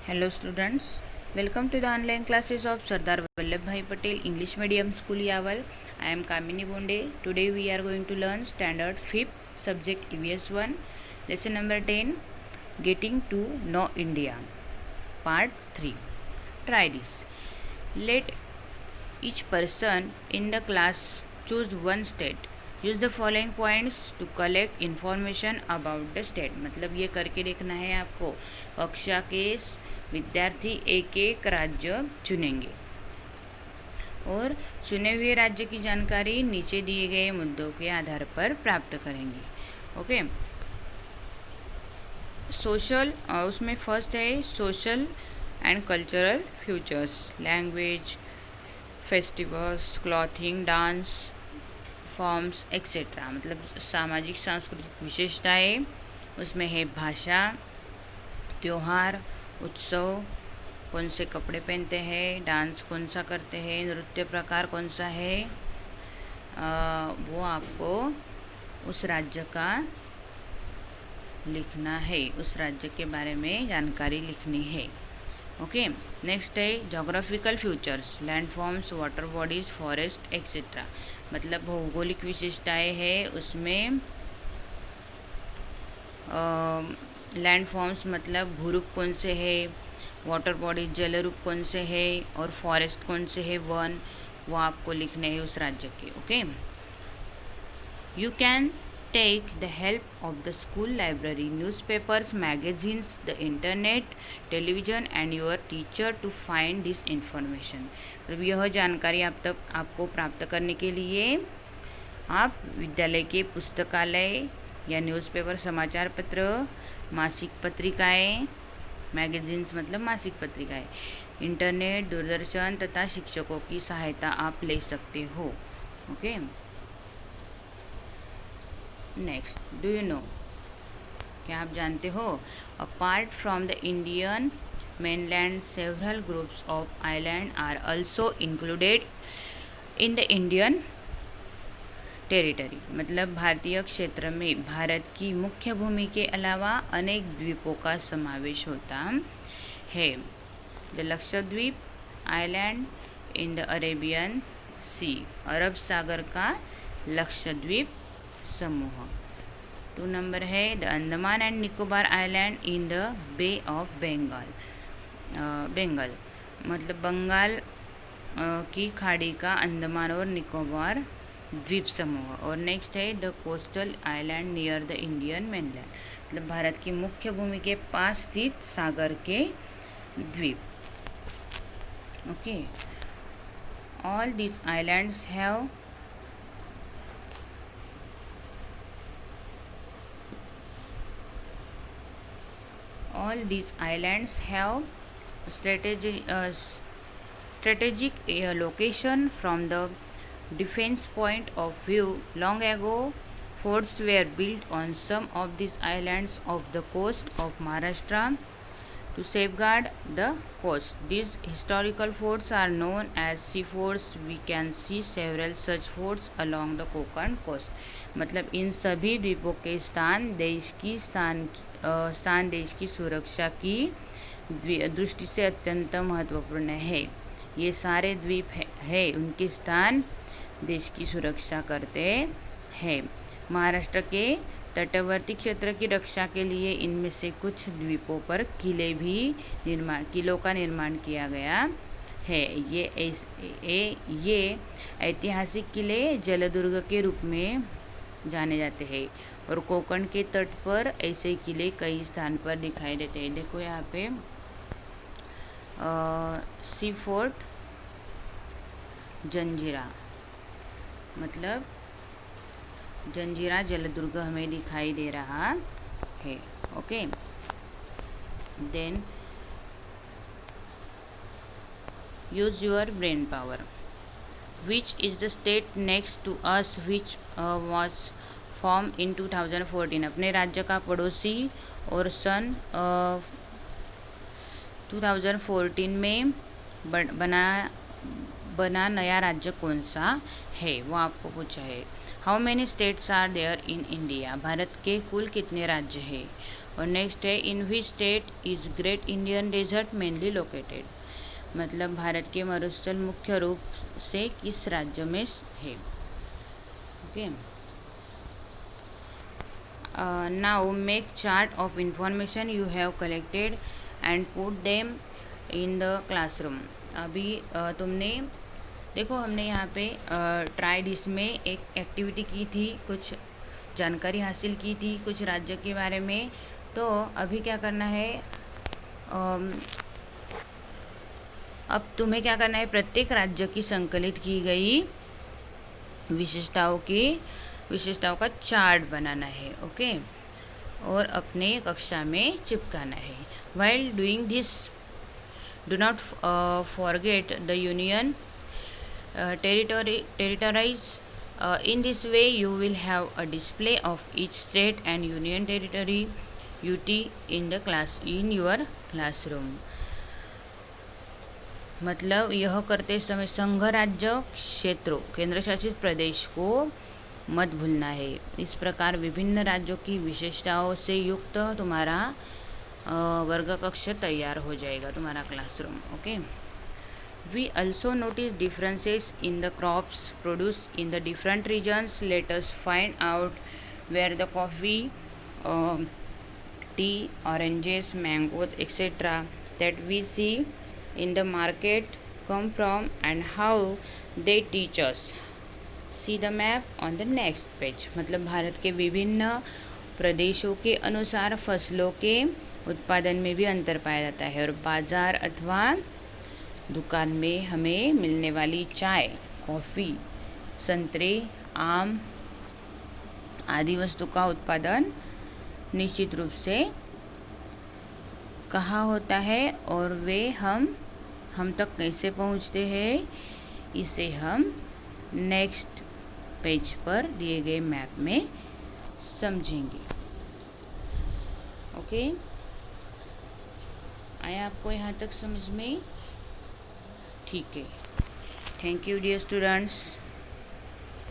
Hello students, welcome to the online classes of Sardar Vallabhbhai Patel English Medium School Yaval. I am Kamini Bonde. Today we are going to learn standard 5th subject EVS 1, lesson number 10, Getting to Know India, part 3. Try this. Let each person in the class choose one state. Use the following points to collect information about the state. मतलब ये करके देखना है आपको. कक्षा के विद्यार्थी एक एक राज्य चुनेंगे और चुने हुए राज्य की जानकारी नीचे दिए गए मुद्दों के आधार पर प्राप्त करेंगे. ओके. सोशल, उसमें फर्स्ट है social and cultural futures, language, festivals, clothing, dance forms etcetera. मतलब सामाजिक सांस्कृतिक विशेषताएं. उसमें है भाषा, त्यौहार, उत्सव, कौन से कपड़े पहनते हैं, डांस कौन सा करते हैं, नृत्य प्रकार कौन सा है, वो आपको उस राज्य का लिखना है. उस राज्य के बारे में जानकारी लिखनी है. ओके. नेक्स्ट है geographical futures, land forms, water bodies, forest etcetera. मतलब भौगोलिक विशेषताएं है. उसमें लैंड फॉर्म्स मतलब भूरूप कौन से है, वाटर बॉडीज जलरूप कौन से है, और फॉरेस्ट कौन से है, वन, वो आपको लिखने हैं उस राज्य के. Okay. You can take the help of the school library, newspapers, magazines, the internet, television and your teacher to find this information. मतलब यह जानकारी आपको प्राप्त करने के लिए आप विद्यालय के पुस्तकालय या न्यूज़पेपर समाचार पत्र, मासिक पत्रिकाएं, मैगजीन्स मतलब मासिक पत्रिकाएं, इंटरनेट, दूरदर्शन तथा शिक्षकों की सहायता आप ले सकते हो. Okay. Next, do you know, क्या आप जानते हो, apart from the Indian mainland several groups of island are also included in the Indian territory. मतलब भारतीय क्षेत्र में भारत की मुख्य भूमि के अलावा अनेक द्वीपों का समावेश होता है. The Lakshadweep island in the Arabian sea, अरब सागर का लक्षद्वीप समूह. 2 नंबर है the Andaman and Nicobar island in the bay of Bengal. Bengal मतलब बंगाल की खाड़ी का अंडमान और निकोबार द्वीप समूह. और नेक्स्ट है the coastal island near the Indian mainland. मतलब भारत की मुख्य भूमि के पास स्थित सागर के द्वीप. Okay. All this islands have All these islands have strategic location from the defense point of view. Long ago, forts were built on some of these islands of the coast of Maharashtra to safeguard the coast. These historical forts are known as sea forts. We can see several such forts along the Konkan coast. मतलब इन सभी द्वीपों के स्थान देश की सुरक्षा की दृष्टि से अत्यंत महत्वपूर्ण है. ये सारे द्वीप है उनके स्थान देश की सुरक्षा करते हैं. महाराष्ट्र के तटवर्ती क्षेत्र की रक्षा के लिए इनमें से कुछ द्वीपों पर किलों का निर्माण किया गया है. ये ऐतिहासिक किले जलदुर्ग के रूप में जाने जाते हैं और कोकण के तट पर ऐसे किले कई स्थान पर दिखाई देते हैं. देखो यहाँ पे सी फोर्ट जंजीरा, मतलब जंजीरा जलदुर्ग हमें दिखाई दे रहा है. Okay. Then use your brain power. Which is the state next to us which was formed in 2014. अपने राज्य का पड़ोसी और सन 2014 में बना नया राज्य कौन सा है, वो आपको पूछा है. How many states are there in India. Bharat के कुल कितने राज्य हैं. और नेक्स्ट है in which state is great Indian desert mainly located, मतलब भारत के मरुस्थल मुख्य रूप से किस राज्य में है। Okay, now make chart of information you have collected and put them in the classroom. अभी तुमने देखो, हमने यहाँ पे ट्राई दिस में एक एक्टिविटी की थी, कुछ जानकारी हासिल की थी कुछ राज्य के बारे में। तो अभी क्या करना है, अब तुम्हें क्या करना है, प्रत्येक राज्य की संकलित की गई विशेषताओं का चार्ट बनाना है। ओके, और अपने कक्षा में चिपकाना है। While doing this do not forget the union territories. In this way you will have a display of each state and union territory UT in your classroom। मतलब यह करते समय संघ, राज्य, क्षेत्रों, केंद्र शासित प्रदेश को मत भूलना है। इस प्रकार विभिन्न राज्यों की विशेषताओं से युक्त तुम्हारा वर्ग कक्ष तैयार हो जाएगा, तुम्हारा classroom. Okay, we also notice differences in the crops produced in the different regions. Let us find out where the coffee, tea, oranges, mangoes, etc. that we see in the market come from and how they teach us. See the map on the next page। मतलब भारत के विभिन्न प्रदेशों के अनुसार फसलों के उत्पादन में भी अंतर पाया जाता है, और बाजार अथवा दुकान में हमें मिलने वाली चाय, कॉफ़ी, संतरे, आम आदि वस्तु का उत्पादन निश्चित रूप से कहाँ होता है और वे हम तक कैसे पहुँचते हैं, इसे हम नेक्स्ट पेज पर दिए गए मैप में समझेंगे। ओके, आया आपको यहाँ तक समझ में? ठीक है, थैंक यू डियर स्टूडेंट्स।